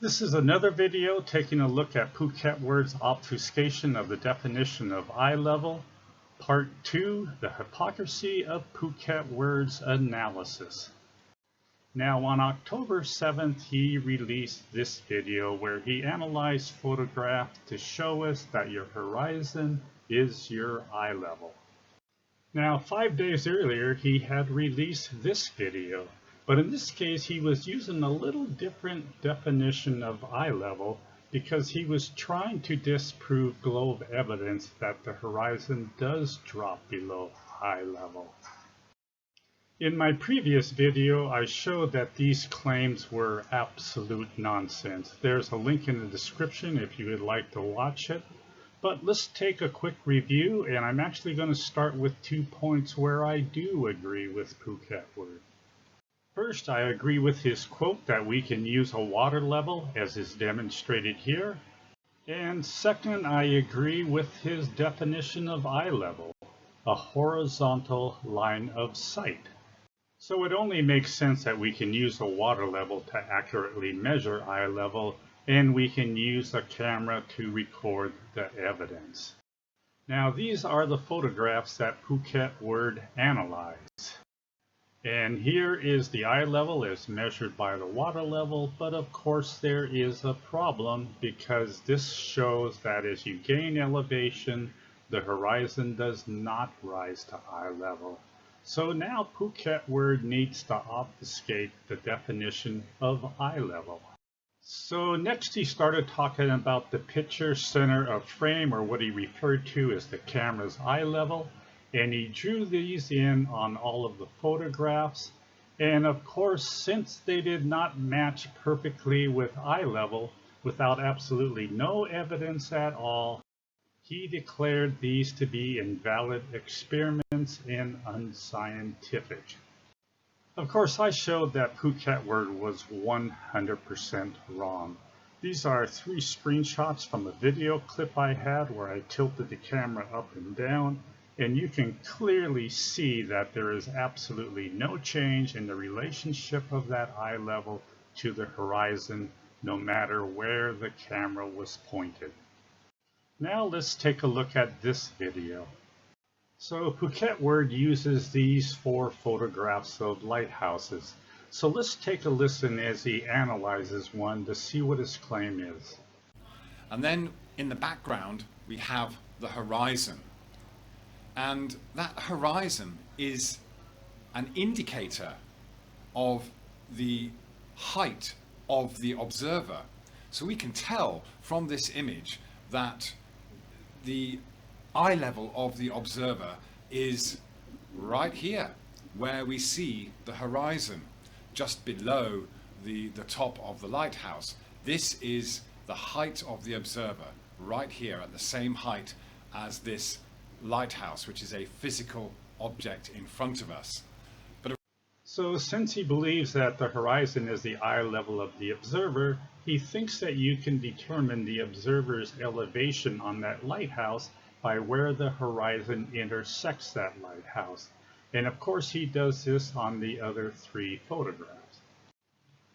This is another video taking a look at Phuket Word's obfuscation of the definition of eye level. Part 2, the hypocrisy of Phuket Word's analysis. Now on October 7th, he released this video where he analyzed photographs to show us that your horizon is your eye level. Now 5 days earlier, he had released this video. But in this case, he was using a little different definition of eye level because he was trying to disprove globe evidence that the horizon does drop below eye level. In my previous video, I showed that these claims were absolute nonsense. There's a link in the description if you would like to watch it. But let's take a quick review, and I'm actually going to start with 2 points where I do agree with Phuket Word. First, I agree with his quote that we can use a water level as is demonstrated here. And second, I agree with his definition of eye level, a horizontal line of sight. So it only makes sense that we can use a water level to accurately measure eye level, and we can use a camera to record the evidence. Now these are the photographs that Phuket Word analyzed. And here is the eye level as measured by the water level, but of course there is a problem because this shows that as you gain elevation, the horizon does not rise to eye level. So now Phuket Word needs to obfuscate the definition of eye level. So next he started talking about the picture center of frame, or what he referred to as the camera's eye level. And he drew these in on all of the photographs. And of course, since they did not match perfectly with eye level, without absolutely no evidence at all, he declared these to be invalid experiments and unscientific. Of course, I showed that Phuket Word was 100% wrong. These are 3 screenshots from a video clip I had where I tilted the camera up and down. And you can clearly see that there is absolutely no change in the relationship of that eye level to the horizon, no matter where the camera was pointed. Now let's take a look at this video. So Phuket Word uses these 4 photographs of lighthouses. So let's take a listen as he analyzes one to see what his claim is. And then in the background, we have the horizon. And that horizon is an indicator of the height of the observer. So we can tell from this image that the eye level of the observer is right here, where we see the horizon, just below the top of the lighthouse. This is the height of the observer, right here at the same height as this lighthouse, which is a physical object in front of us. So since he believes that the horizon is the eye level of the observer, he thinks that you can determine the observer's elevation on that lighthouse by where the horizon intersects that lighthouse. And of course he does this on the other 3 photographs.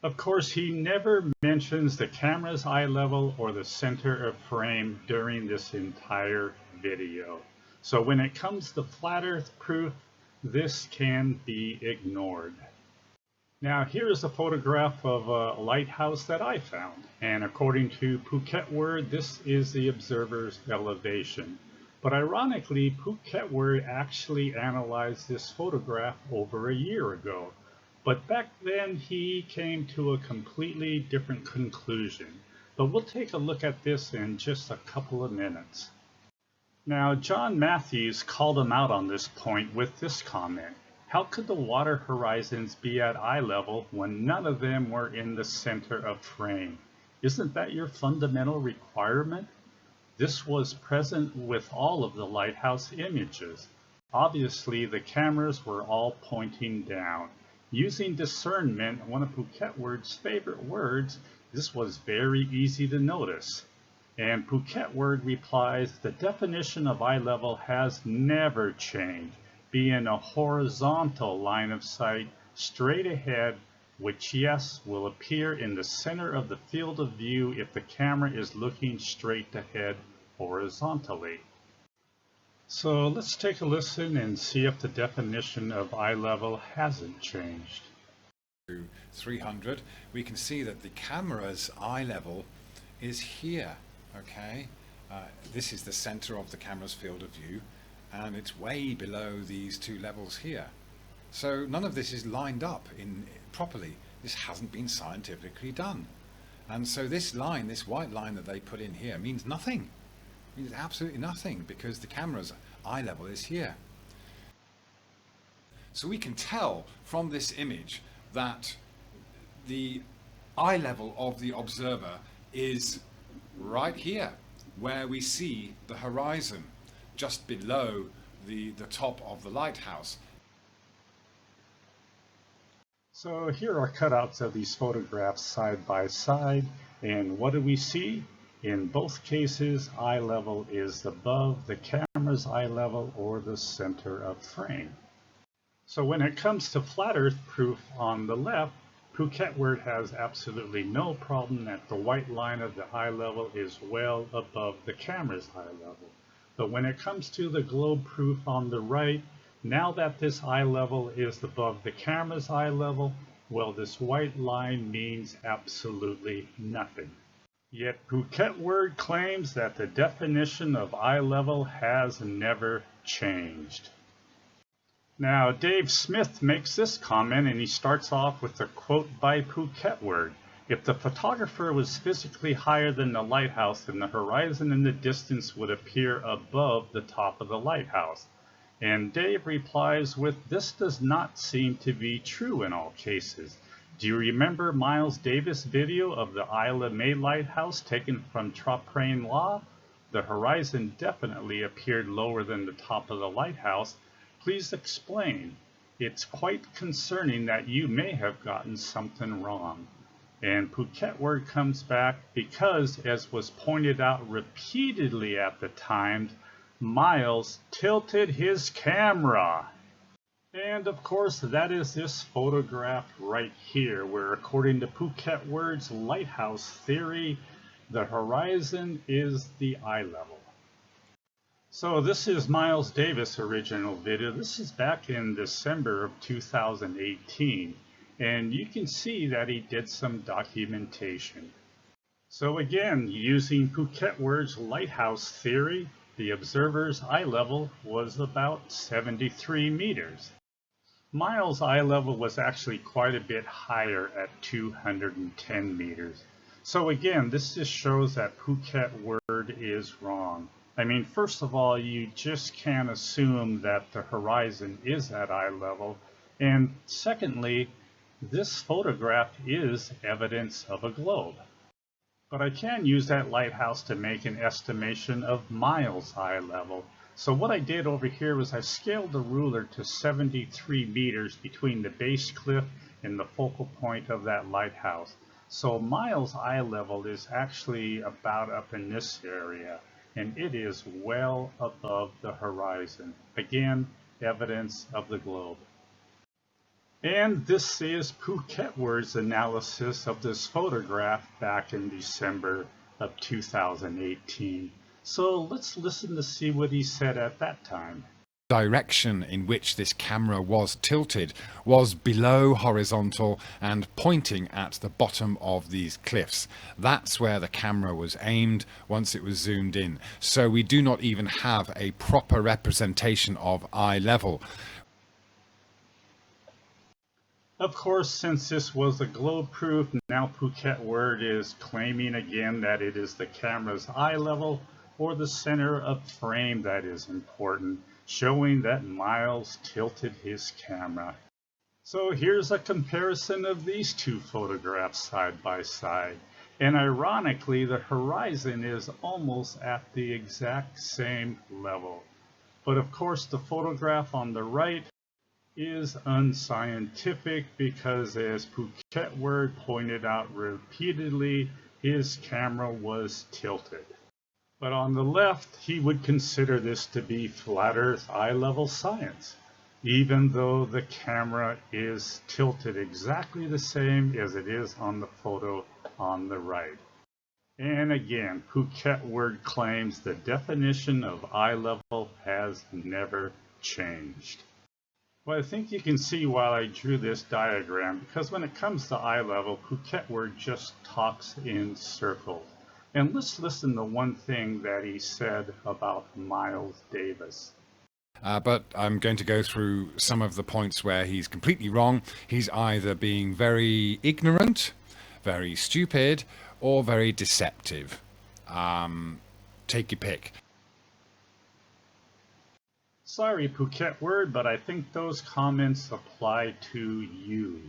Of course he never mentions the camera's eye level or the center of frame during this entire video. So when it comes to flat earth proof, this can be ignored. Now here's a photograph of a lighthouse that I found. And according to Phuket Word, this is the observer's elevation. But ironically, Phuket Word actually analyzed this photograph over a year ago. But back then he came to a completely different conclusion. But we'll take a look at this in just a couple of minutes. Now, John Matthews called him out on this point with this comment. How could the water horizons be at eye level when none of them were in the center of frame? Isn't that your fundamental requirement? This was present with all of the lighthouse images. Obviously, the cameras were all pointing down. Using discernment, one of Phuket Word's favorite words, this was very easy to notice. And Phuket Word replies, the definition of eye level has never changed, being a horizontal line of sight straight ahead which, yes, will appear in the center of the field of view if the camera is looking straight ahead horizontally. So let's take a listen and see if the definition of eye level hasn't changed. 300, we can see that the camera's eye level is here, okay? This is the center of the camera's field of view, and it's way below these two levels here. So none of this is lined up properly. This hasn't been scientifically done. And so this line, this white line that they put in here, means nothing. It means absolutely nothing, because the camera's eye level is here. So we can tell from this image that the eye level of the observer is right here, where we see the horizon, just below the top of the lighthouse. So here are cutouts of these photographs side by side, and what do we see? In both cases, eye level is above the camera's eye level or the center of frame. So when it comes to flat earth proof on the left, Phuket Word has absolutely no problem that the white line of the eye level is well above the camera's eye level. But when it comes to the globe proof on the right, now that this eye level is above the camera's eye level, well, this white line means absolutely nothing. Yet Phuket Word claims that the definition of eye level has never changed. Now, Dave Smith makes this comment, and he starts off with a quote by Phuket Word. If the photographer was physically higher than the lighthouse, then the horizon in the distance would appear above the top of the lighthouse. And Dave replies with, this does not seem to be true in all cases. Do you remember Miles Davis' video of the Isle of May lighthouse taken from Trop Prain La? The horizon definitely appeared lower than the top of the lighthouse. Please explain. It's quite concerning that you may have gotten something wrong. And Phuket Word comes back because, as was pointed out repeatedly at the time, Miles tilted his camera. And of course, that is this photograph right here, where according to Phuket Word's lighthouse theory, the horizon is the eye level. So this is Miles Davis' original video. This is back in December of 2018, and you can see that he did some documentation. So again, using Phuket Word's lighthouse theory, the observer's eye level was about 73 meters. Miles' eye level was actually quite a bit higher at 210 meters. So again, this just shows that Phuket Word is wrong. I mean, first of all, you just can't assume that the horizon is at eye level. And secondly, this photograph is evidence of a globe. But I can use that lighthouse to make an estimation of Miles' eye level. So what I did over here was I scaled the ruler to 73 meters between the base cliff and the focal point of that lighthouse. So Miles' eye level is actually about up in this area, and it is well above the horizon. Again, evidence of the globe. And this is Phuket Word's analysis of this photograph back in December of 2018. So let's listen to see what he said at that time. Direction in which this camera was tilted was below horizontal and pointing at the bottom of these cliffs. That's where the camera was aimed once it was zoomed in. So we do not even have a proper representation of eye level. Of course, since this was a globe proof, now Phuket Word is claiming again that it is the camera's eye level or the center of frame that is important, showing that Miles tilted his camera. So here's a comparison of these two photographs side by side. And ironically, the horizon is almost at the exact same level. But of course, the photograph on the right is unscientific because, as Phuket Word pointed out repeatedly, his camera was tilted. But on the left, he would consider this to be flat earth eye level science. even though the camera is tilted exactly the same as it is on the photo on the right. And again, Phuket Word claims the definition of eye level has never changed. Well, I think you can see why I drew this diagram, because when it comes to eye level, Phuket Word just talks in circles. And let's listen to one thing that he said about Miles Davis. But I'm going to go through some of the points where he's completely wrong. He's either being very ignorant, very stupid, or very deceptive. Take your pick. Sorry, Phuket Word, but I think those comments apply to you.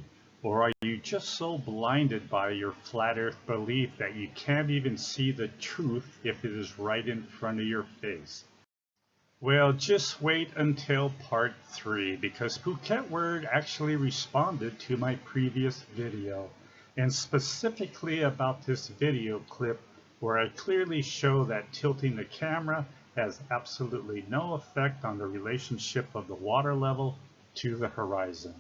Or are you just so blinded by your flat earth belief that you can't even see the truth if it is right in front of your face? Well, just wait until part 3, because Phuket Word actually responded to my previous video, and specifically about this video clip where I clearly show that tilting the camera has absolutely no effect on the relationship of the water level to the horizon.